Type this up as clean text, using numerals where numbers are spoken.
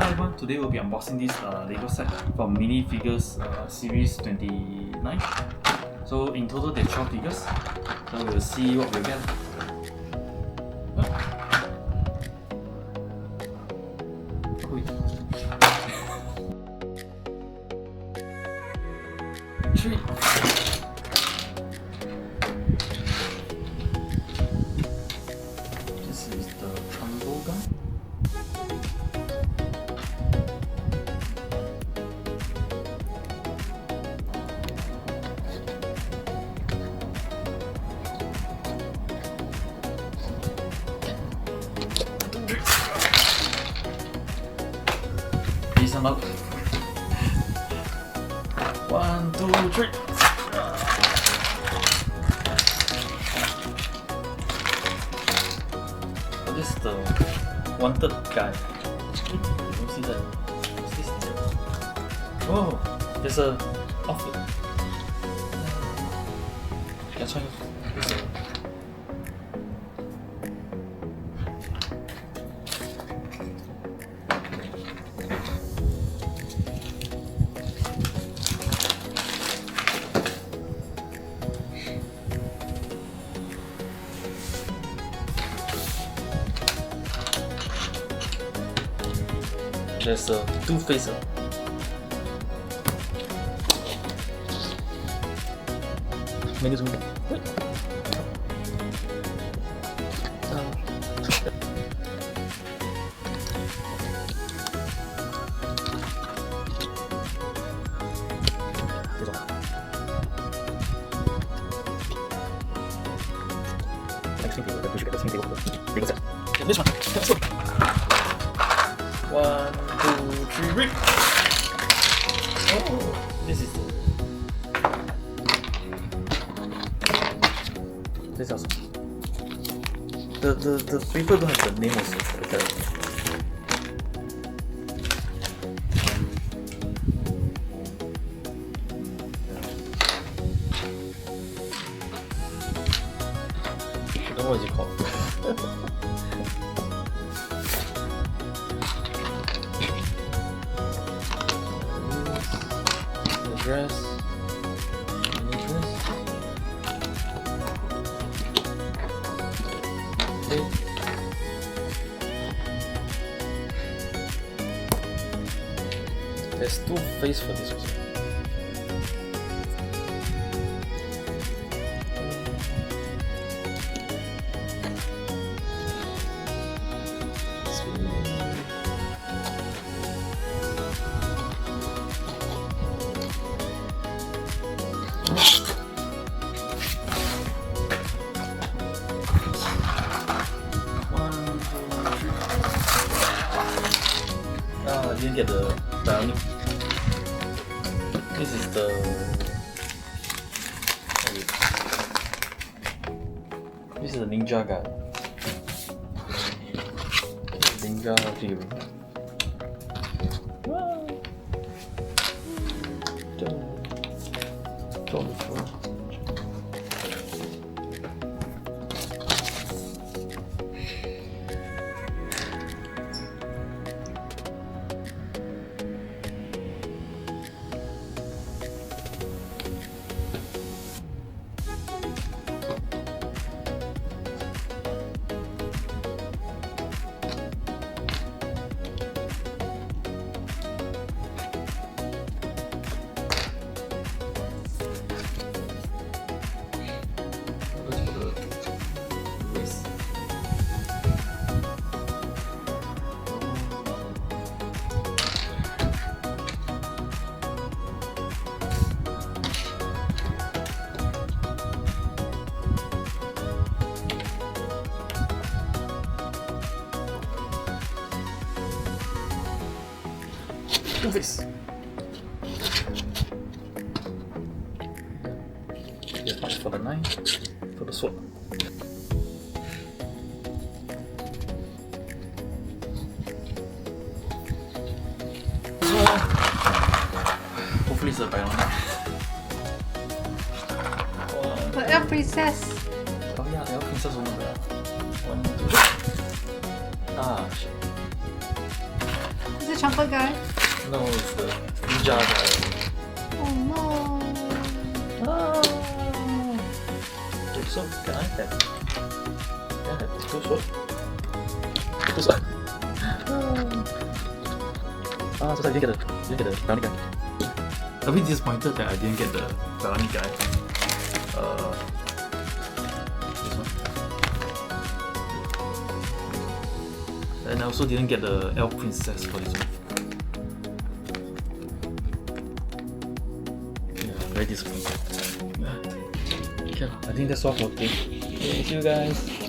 everyone, today we'll be unboxing this LEGO set from Minifigures Series 29. So in total there's 12 figures, so we'll see what we get. Three. This is the Trumbo gun. Please unlock. 1, 2, 3. Oh, this is the wanted guy. You don't see that. What's this? Oh, there's a outfit. That's why there's a there's a two-facer. Make it zoom. Wait. This one. Let's go. 1, 2, 3, rip! Oh, this is this also. The paper don't have the name also for the character. I don't know what is it called. Dress, mini dress. Okay. There's two faces for this also. I didn't get the Bionicle. This is the ninja guy. Ninja figurine. Do this. Here's much for the knife, for the sword. Hopefully it's a Bionicle. The Elf Princess. Oh yeah, the Elf Princess over there. 1, 2, 3. Ah, shit. Is it chocolate guy? No, it's the ninja guy. Oh no. Ah. So can I have the two sword? Two sword. So I didn't get the brownie guy. A bit disappointed that I didn't get the brownie guy. This one. And I also didn't get the elf princess for this one. Yeah, very disappointed. Okay, I think that's all for today. Okay, see you guys.